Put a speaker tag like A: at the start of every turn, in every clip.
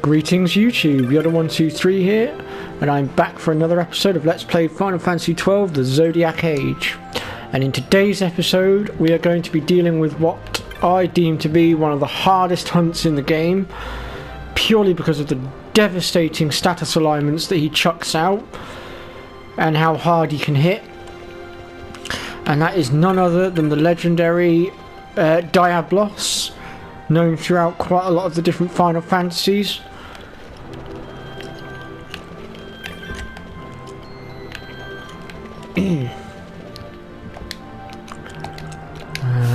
A: Greetings YouTube, Yoda123 here, and I'm back for another episode of Let's Play Final Fantasy XII, The Zodiac Age. And in today's episode, we are going to be dealing with what I deem to be one of the hardest hunts in the game, purely because of the devastating status alignments that he chucks out, and how hard he can hit. And that is none other than the legendary Diablos, known throughout quite a lot of the different Final Fantasies.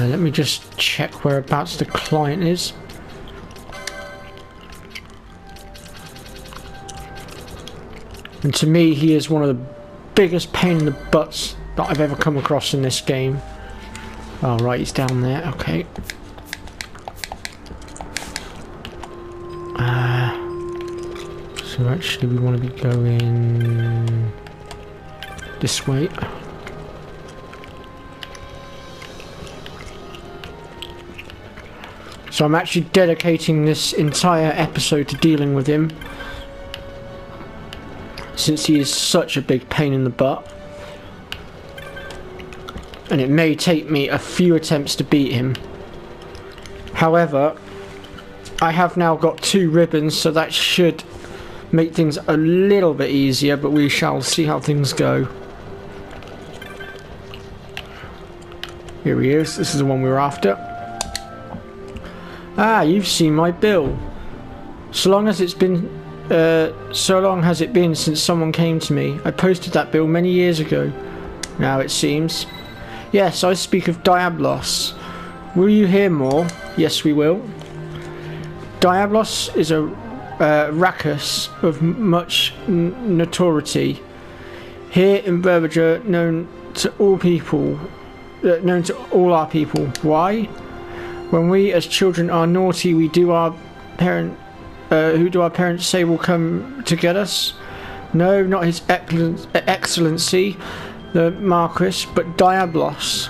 A: Let me just check whereabouts the client is. And to me, he is one of the biggest pain in the butts that I've ever come across in this game. Oh right, he's down there, okay. So actually we want to be going this way. So I'm actually dedicating this entire episode to dealing with him, since he is such a big pain in the butt. And it may take me a few attempts to beat him. However, I have now got 2 ribbons, so that should make things a little bit easier, but we shall see how things go. Here he is, this is the one we were after. Ah, you've seen my bill. So long has it been since someone came to me. I posted that bill many years ago, now it seems. Yes, I speak of Diablos. Will you hear more? Yes, we will. Diablos is a Rakus of much notoriety. Here in Burbage, known to all our people. Why? When we as children are naughty, we do our who do our parents say will come to get us? No, not His Excellency, the Marquis, but Diablos.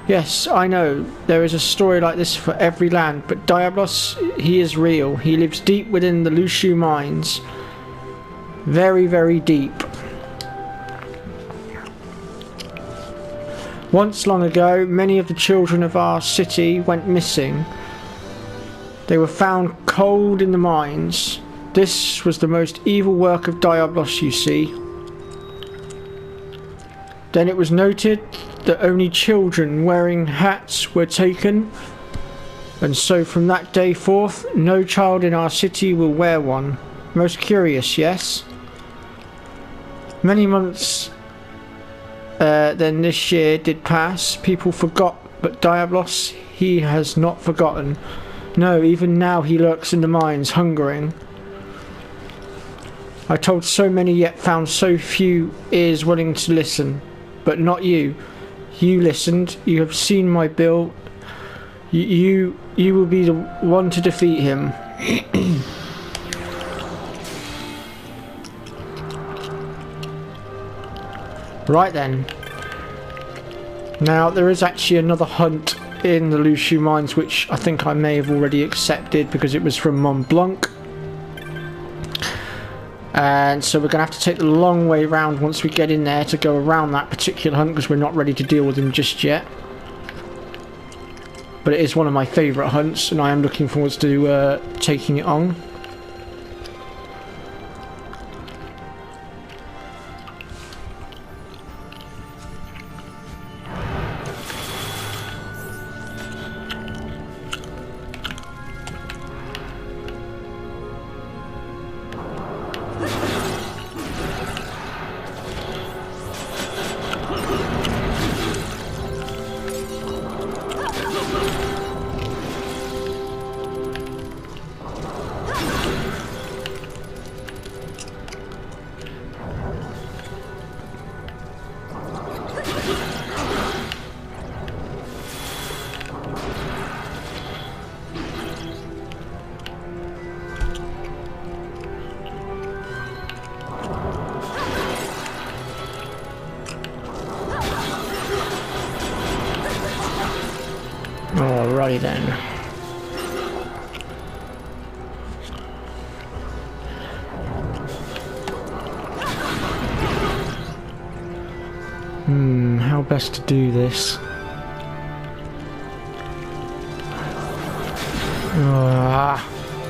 A: Yes, I know, there is a story like this for every land, but Diablos, he is real. He lives deep within the Lushu mines. Very, very deep. Once long ago, many of the children of our city went missing. They were found cold in the mines. This was the most evil work of Diablos, you see. Then it was noted that only children wearing hats were taken, and so from that day forth, no child in our city will wear one. Most curious, yes? Many months then this year did pass. People forgot, but Diablos, he has not forgotten. No, even now he lurks in the mines, hungering. I told so many, yet found so few ears willing to listen. But not you. You listened. You have seen my bill. You will be the one to defeat him. Right then. Now there is actually another hunt in the Lushu mines, which I think I may have already accepted because it was from Mont Blanc. And so we're going to have to take the long way round once we get in there to go around that particular hunt, because we're not ready to deal with him just yet. But it is one of my favourite hunts, and I am looking forward to taking it on. Alrighty then. How best to do this?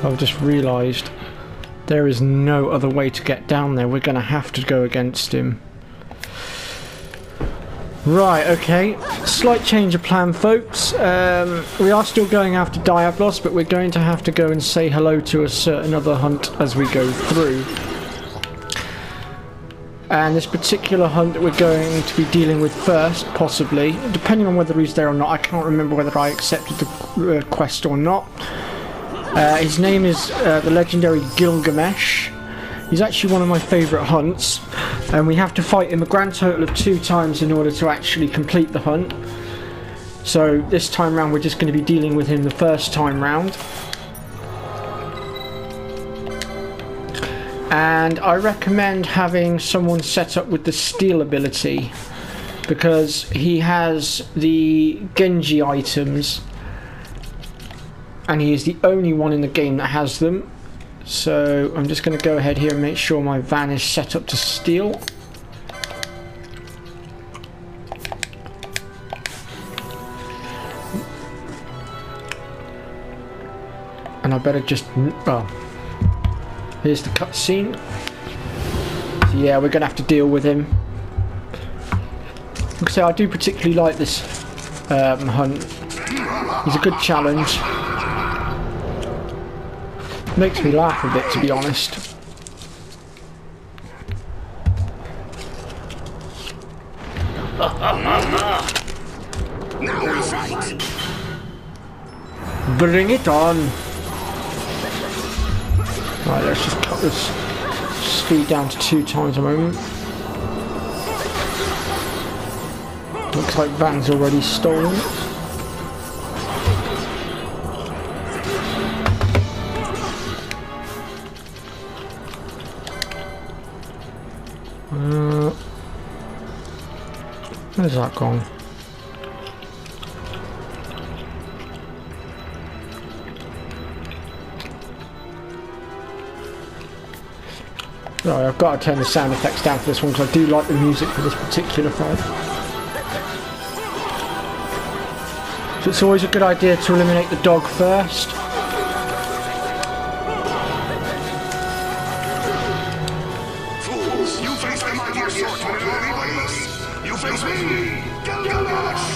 A: I've just realised there is no other way to get down there. We're going to have to go against him. Right, okay. Slight change of plan, folks. We are still going after Diablos, but we're going to have to go and say hello to a certain other hunt as we go through. And this particular hunt that we're going to be dealing with first, possibly, depending on whether he's there or not. I can't remember whether I accepted the request or not. His name is the legendary Gilgemesh. He's actually one of my favourite hunts, and we have to fight him a grand total of 2 times in order to actually complete the hunt. So this time round we're just going to be dealing with him the first time round. And I recommend having someone set up with the steal ability, because he has the Genji items and he is the only one in the game that has them. So I'm just going to go ahead here and make sure my van is set up to steal. And I better just... oh, here's the cutscene. So yeah, we're going to have to deal with him. Like I say, I do particularly like this hunt. He's a good challenge. Makes me laugh a bit, to be honest.
B: Now we fight.
A: Bring it on. Right, let's just cut this speed down to 2 times a moment. Looks like van's already stolen. Where's that gone? Right, I've got to turn the sound effects down for this one because I do like the music for this particular fight. So it's always a good idea to eliminate the dog first.
B: Fools, you face the mightier swordsman of early ways. You face me, Gilgemesh.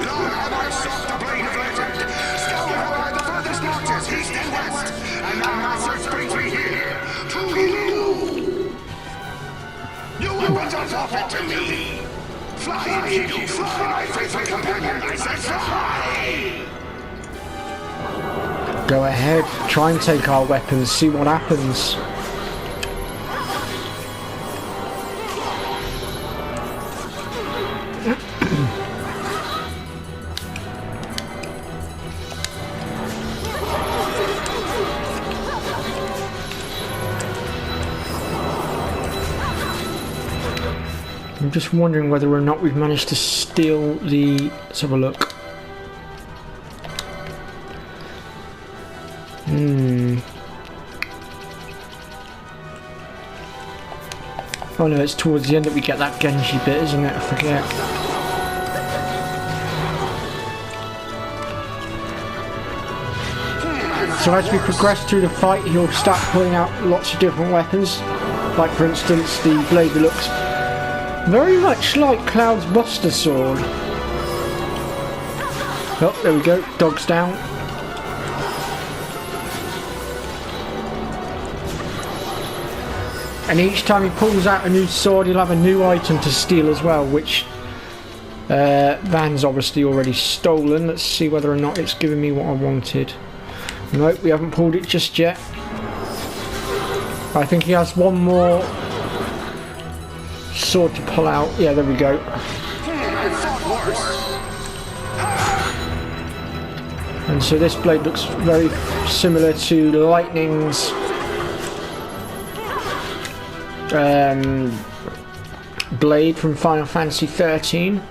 B: Long have I sought the blade of legend. Scoured by the furthest marches, east and west. And now my search brings me here, to you. You weapons are forfeit to me. Fly, eagle, fly, my faithful companion. I said fly.
A: Go ahead, try and take our weapons, see what happens. I'm just wondering whether or not we've managed to steal the... let's have a look. Oh no, it's towards the end that we get that Genji bit, isn't it? I forget. So as we progress through the fight, he'll start pulling out lots of different weapons. Like for instance, the blade that looks very much like Cloud's Buster Sword. Oh, there we go. Dog's down. And each time he pulls out a new sword, he'll have a new item to steal as well, which Van's obviously already stolen. Let's see whether or not it's giving me what I wanted. Nope, we haven't pulled it just yet. I think he has one more sword to pull out. Yeah, there we go. And so this blade looks very similar to Lightning's blade from Final Fantasy 13.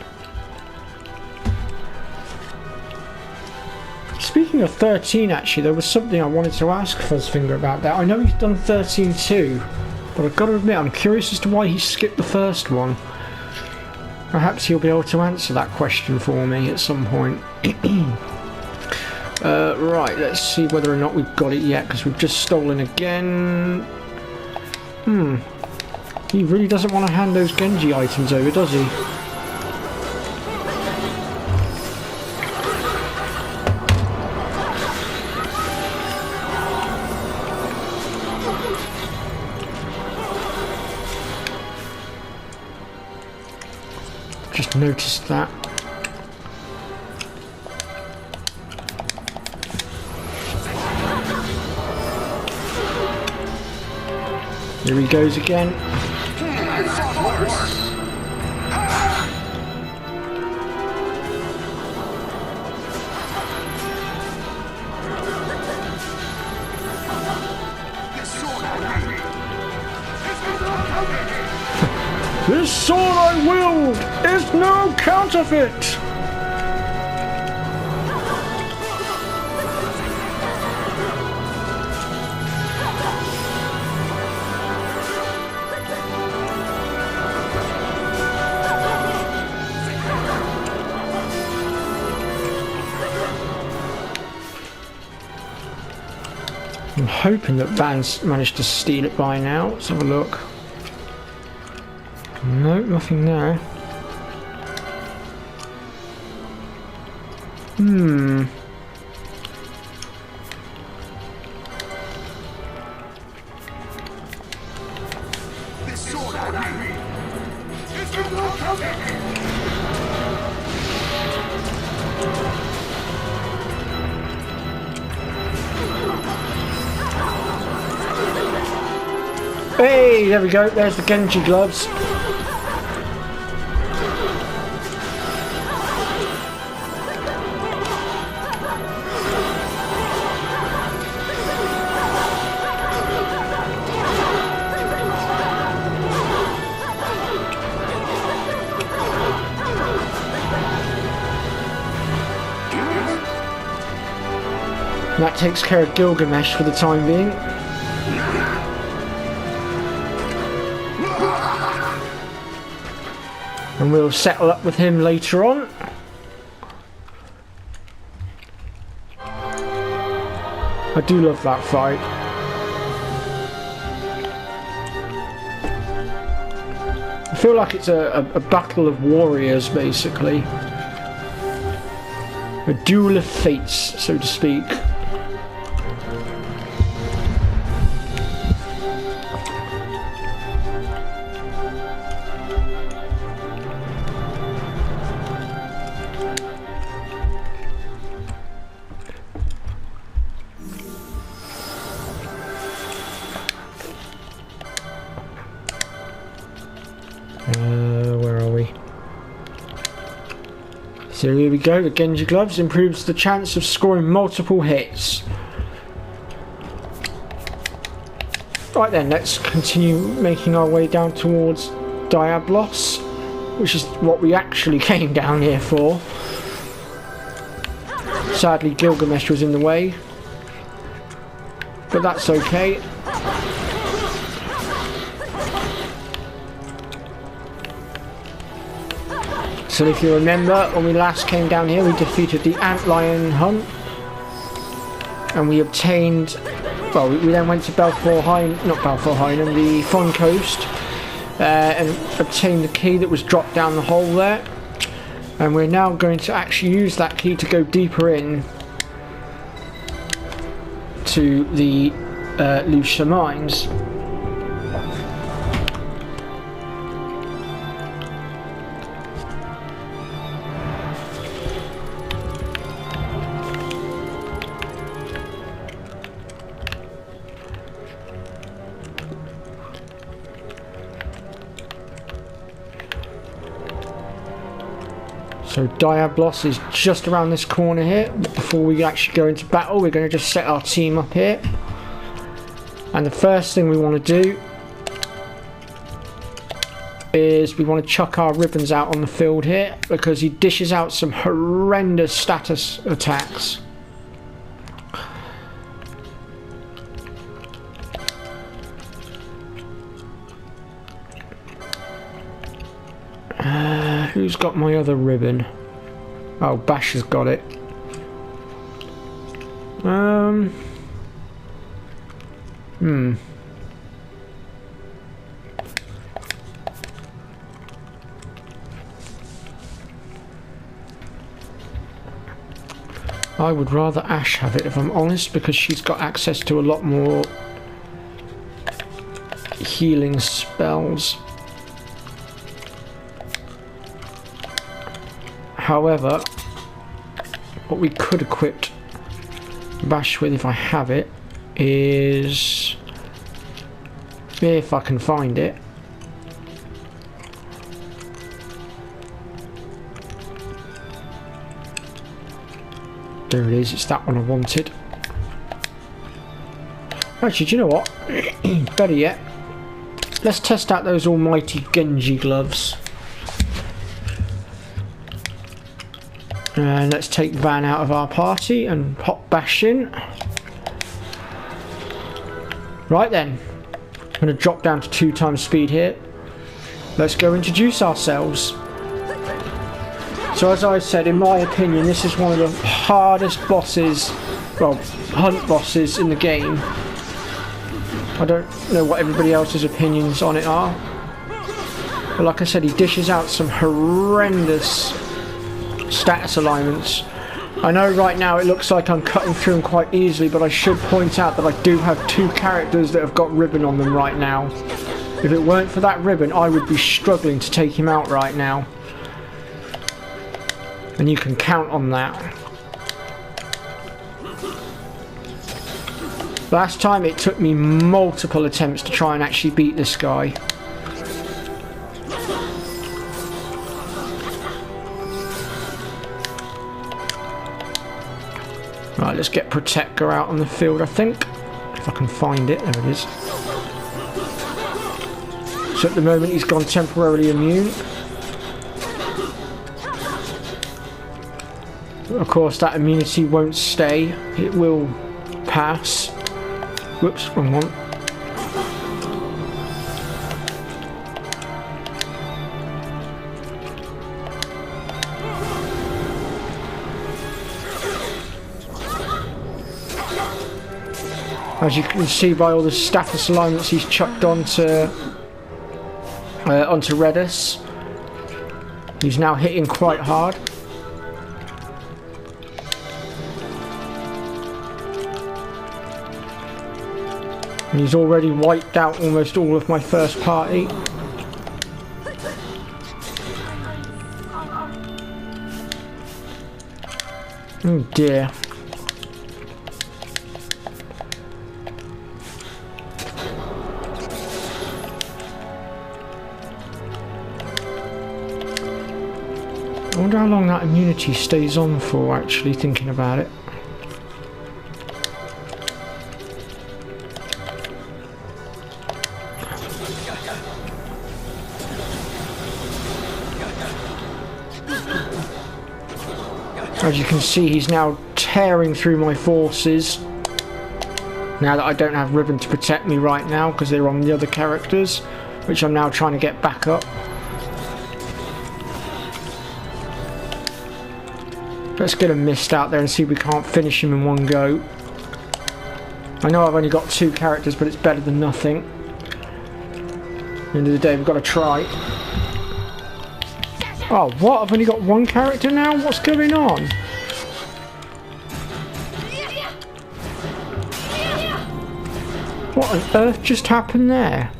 A: Speaking of 13, actually, there was something I wanted to ask Fuzzfinger about that. I know he's done 13 too, But I've got to admit, I'm curious as to why he skipped the first one. Perhaps he'll be able to answer that question for me at some point. Right, let's see whether or not we've got it yet, because we've just stolen again. He really doesn't want to hand those Genji items over, does he? Just noticed that. Here he goes again. This sword I wield is no counterfeit! I'm hoping that Van's managed to steal it by now. Let's have a look. No, nothing there.
B: This sword I wield is no counterfeit.
A: Hey, there we go. There's the Genji gloves. That takes care of Gilgamesh for the time being. And we'll settle up with him later on. I do love that fight. I feel like it's a battle of warriors, basically. A duel of fates, so to speak. Where are we? So here we go, the Genji gloves improves the chance of scoring multiple hits. Right then, let's continue making our way down towards Diablos, which is what we actually came down here for. Sadly, Gilgamesh was in the way, but that's okay. So if you remember, when we last came down here, we defeated the Antlion Hunt, and we obtained, well, we then went to Balfour-Hynum, the Fon Coast, and obtained the key that was dropped down the hole there. And we're now going to actually use that key to go deeper in to the Lucia mines. So Diablos is just around this corner here. Before we actually go into battle, we're going to just set our team up here. And the first thing we want to do is we want to chuck our ribbons out on the field here, because he dishes out some horrendous status attacks. Who's got my other ribbon? Oh, Bash has got it. I would rather Ash have it, if I'm honest, because she's got access to a lot more healing spells. However, what we could equip Bash with, if I have it, is, if I can find it, there it is, it's that one I wanted. Actually, do you know what? Better yet, let's test out those almighty Genji gloves. And let's take Van out of our party and pop Bash in. Right then, I'm going to drop down to 2 times speed here. Let's go introduce ourselves. So as I said, in my opinion, this is one of the hardest bosses, well, hunt bosses in the game. I don't know what everybody else's opinions on it are. But like I said, he dishes out some horrendous status alignments. I know right now it looks like I'm cutting through them quite easily, but I should point out that I do have 2 characters that have got ribbon on them right now. If it weren't for that ribbon, I would be struggling to take him out right now. And you can count on that. Last time it took me multiple attempts to try and actually beat this guy. Right, let's get Protector out on the field, I think. If I can find it. There it is. So at the moment he's gone temporarily immune. Of course that immunity won't stay. It will pass. Whoops, wrong one. As you can see by all the status alignments he's chucked onto Redis, he's now hitting quite hard. And he's already wiped out almost all of my first party. Oh dear. I wonder how long that immunity stays on for, actually, thinking about it. As you can see, he's now tearing through my forces. Now that I don't have ribbon to protect me right now, because they're on the other characters, which I'm now trying to get back up. Let's get a mist out there and see if we can't finish him in one go. I know I've only got 2 characters, but it's better than nothing. At the end of the day, we've got to try. Oh, what? I've only got 1 character now? What's going on? What on earth just happened there?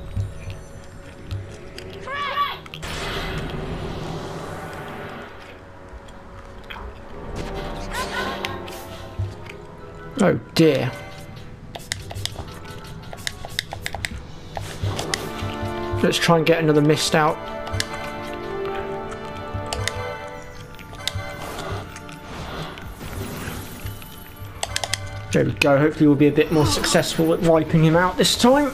A: Oh dear. Let's try and get another mist out. There we go, hopefully we'll be a bit more successful at wiping him out this time.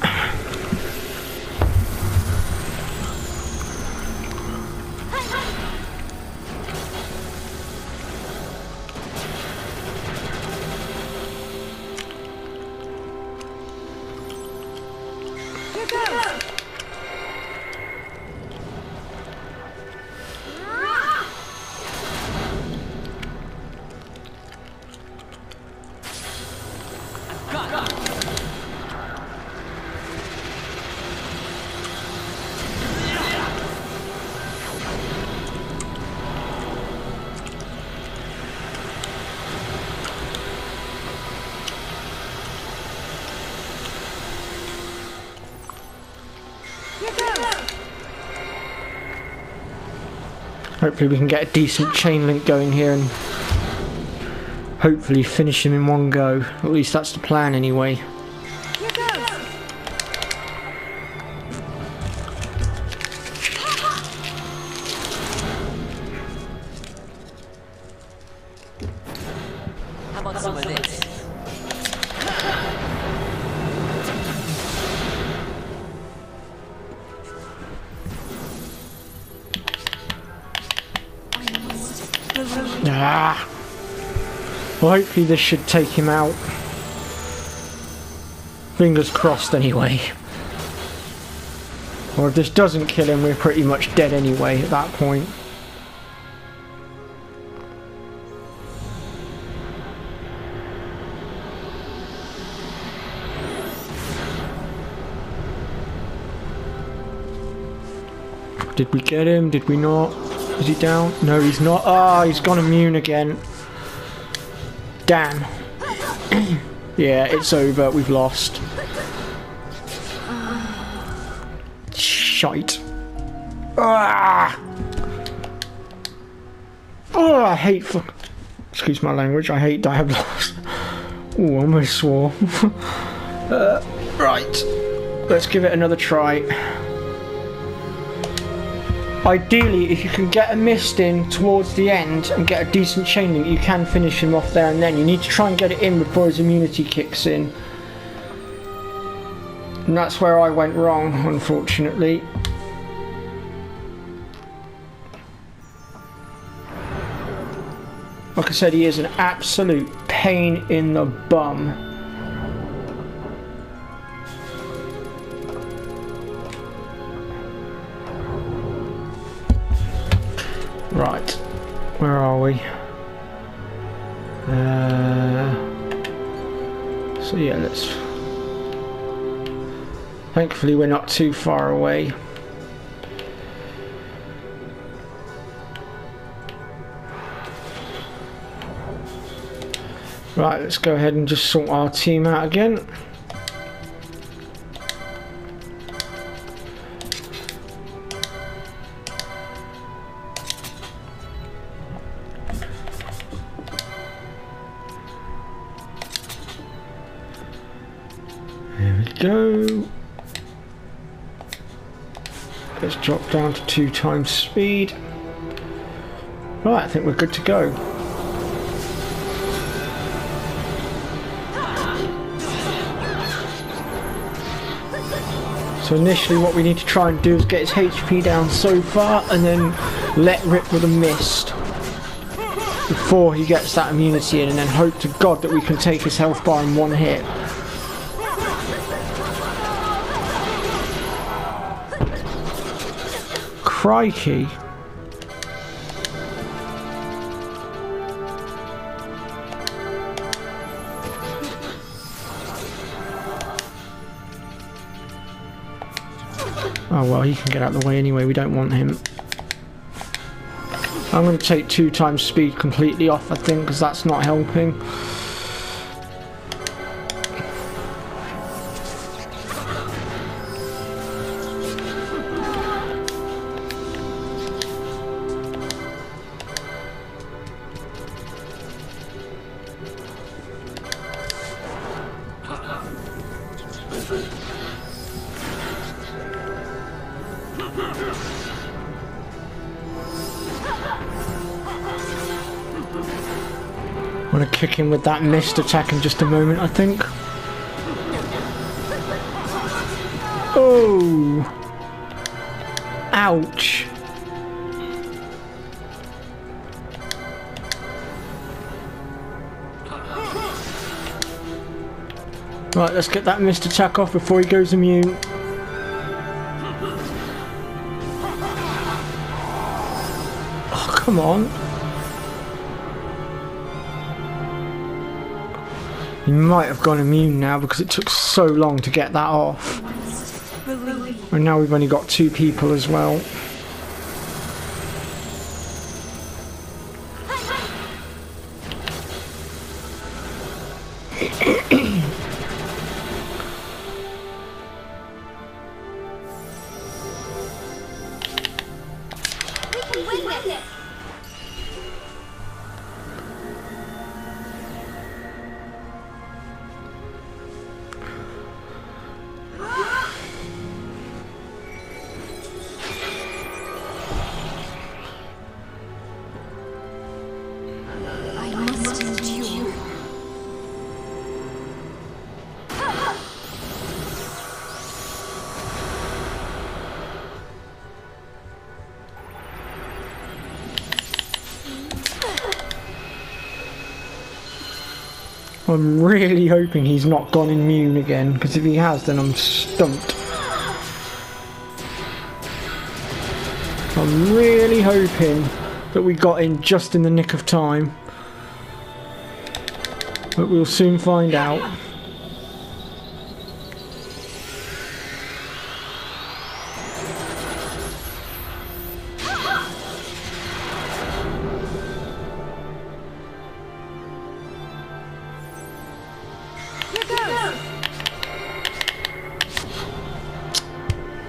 A: Hopefully we can get a decent chain link going here and hopefully finish him in one go. At least that's the plan anyway.
C: How about some of this?
A: Ah. Well, hopefully this should take him out. Fingers crossed anyway. Or if this doesn't kill him, we're pretty much dead anyway at that point. Did we get him? Did we not? Is he down? No, he's not. Ah, he's gone immune again. Damn. Yeah, it's over. We've lost. Shite. Ah! Oh, I hate excuse my language. I hate diablos. Ooh, I almost swore. Right. Let's give it another try. Ideally, if you can get a mist in towards the end and get a decent chain link, you can finish him off there and then. You need to try and get it in before his immunity kicks in. And that's where I went wrong, unfortunately. Like I said, he is an absolute pain in the bum. Right, where are we? So yeah, let's... Thankfully we're not too far away. Right, let's go ahead and just sort our team out again. There we go. Let's drop down to 2 times speed. Right, I think we're good to go. So initially what we need to try and do is get his HP down so far and then let rip with a mist before he gets that immunity in, and then hope to God that we can take his health bar in one hit. Crikey. Oh well, he can get out of the way anyway, we don't want him. I'm going to take 2 times speed completely off, I think, because that's not helping. I'm going to kick him with that mist attack in just a moment, I think. Oh! Ouch! Right, let's get that mist attack off before he goes immune. Oh, come on. He might have gone immune now because it took so long to get that off. And now we've only got 2 people as well. I'm really hoping he's not gone immune again, because if he has, then I'm stumped. I'm really hoping that we got in just in the nick of time. But we'll soon find out.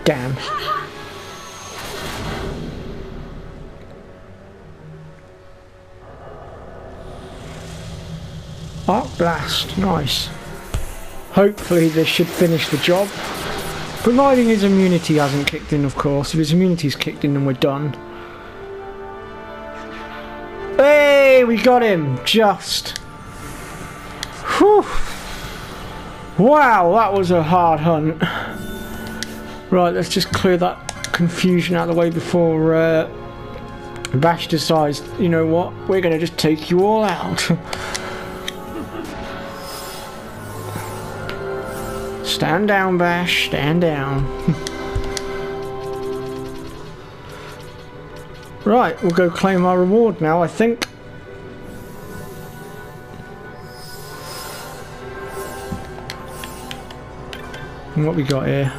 A: Damn. Arc Blast, nice. Hopefully this should finish the job. Providing his immunity hasn't kicked in, of course. If his immunity's kicked in, then we're done. Hey, we got him! Just. Whew. Wow, that was a hard hunt. Right, let's just clear that confusion out of the way before Bash decides, you know what, we're going to just take you all out. Stand down, Bash, stand down. Right, we'll go claim our reward now, I think. And what we got here?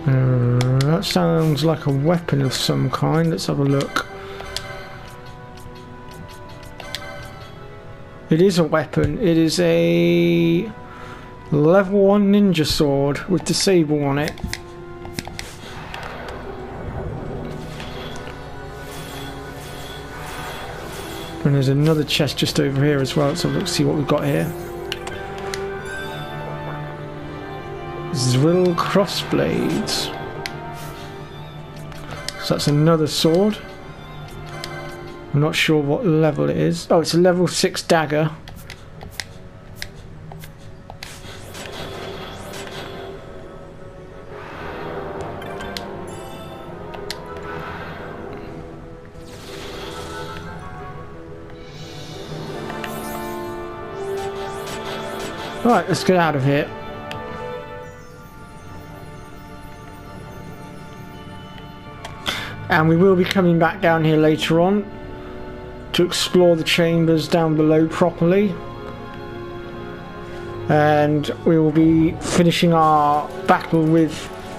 A: That sounds like a weapon of some kind. Let's have a look. It is a weapon. It is a level 1 ninja sword with disable on it. And there's another chest just over here as well. Let's have a look, see what we've got here. Zwill crossblades. So that's another sword. I'm not sure what level it is. Oh, it's a level 6 dagger. Right, let's get out of here. And we will be coming back down here later on to explore the chambers down below properly. And we will be finishing our battle with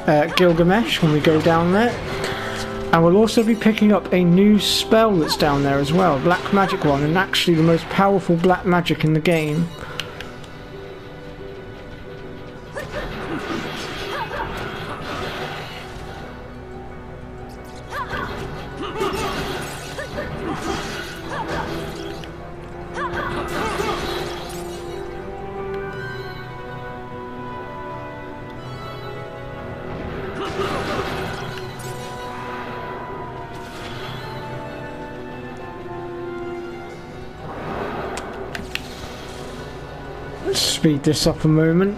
A: Gilgemesh when we go down there. And we'll also be picking up a new spell that's down there as well, black magic one, and actually the most powerful black magic in the game. Let's speed this up a moment.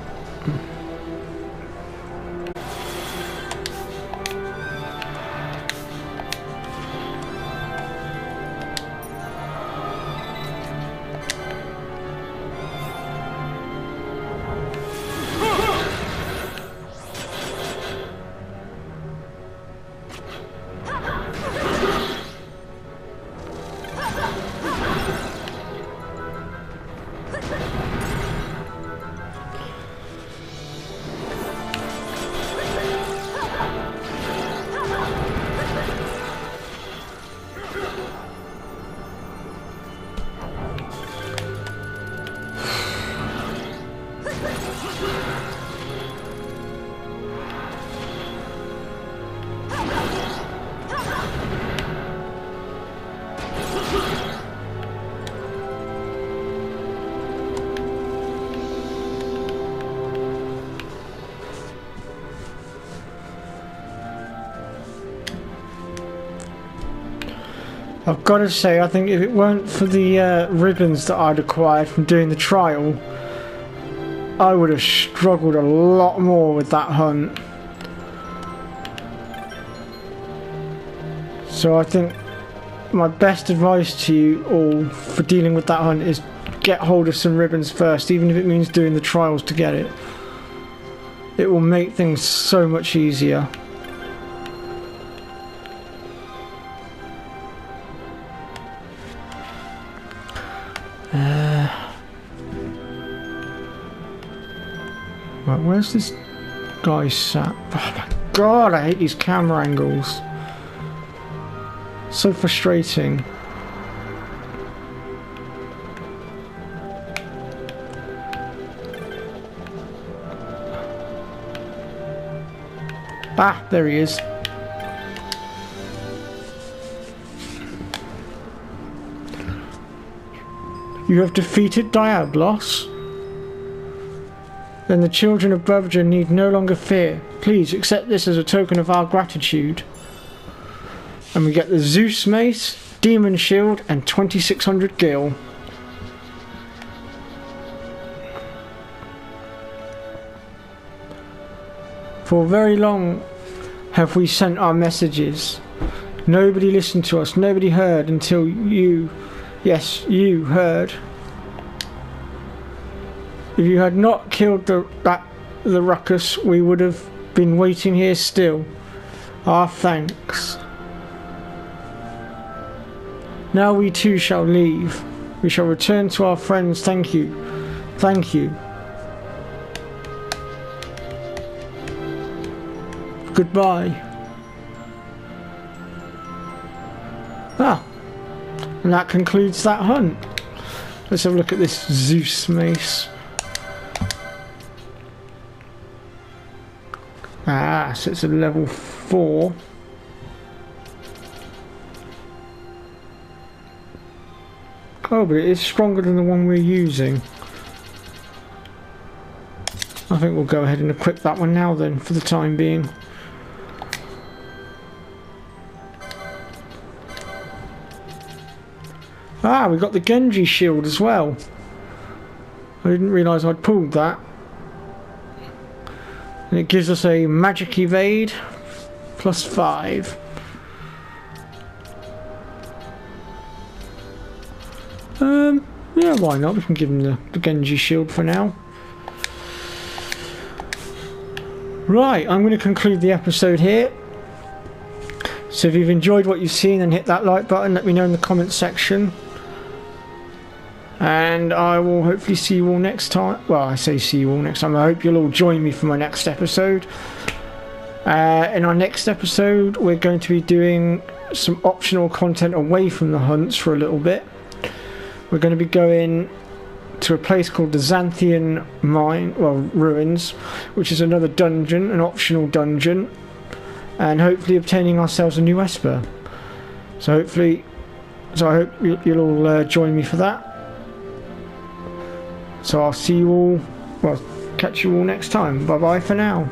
A: I've got to say, I think if it weren't for the ribbons that I'd acquired from doing the trial, I would have struggled a lot more with that hunt. So I think my best advice to you all for dealing with that hunt is get hold of some ribbons first, even if it means doing the trials to get it. It will make things so much easier. Right, where's this guy sat? Oh my god, I hate these camera angles. So frustrating. Ah, there he is. You have defeated Diablos. Then the children of Brotherton need no longer fear. Please accept this as a token of our gratitude. And we get the Zeus Mace, Demon Shield, and 2600 gil. For very long have we sent our messages. Nobody listened to us, nobody heard until you, yes, you heard. If you had not killed the ruckus, we would have been waiting here still. Our thanks. Now we too shall leave. We shall return to our friends. Thank you. Thank you. Goodbye. Ah. And that concludes that hunt. Let's have a look at this Zeus Mace. Ah, so it's a level 4. Oh, but it is stronger than the one we're using. I think we'll go ahead and equip that one now then, for the time being. Ah, we got the Genji shield as well. I didn't realise I'd pulled that. And it gives us a magic evade plus 5. Yeah, why not? We can give him the Genji shield for now. Right, I'm going to conclude the episode here. So if you've enjoyed what you've seen, then hit that like button, let me know in the comments section. And I will hopefully see you all next time. Well, I say see you all next time. I hope you'll all join me for my next episode. In our next episode, we're going to be doing some optional content away from the hunts for a little bit. We're going to be going to a place called the Xanthian Ruins, which is another dungeon, an optional dungeon, and hopefully obtaining ourselves a new Esper. So I hope you'll all join me for that. So I'll see you all, well, catch you all next time. Bye bye for now.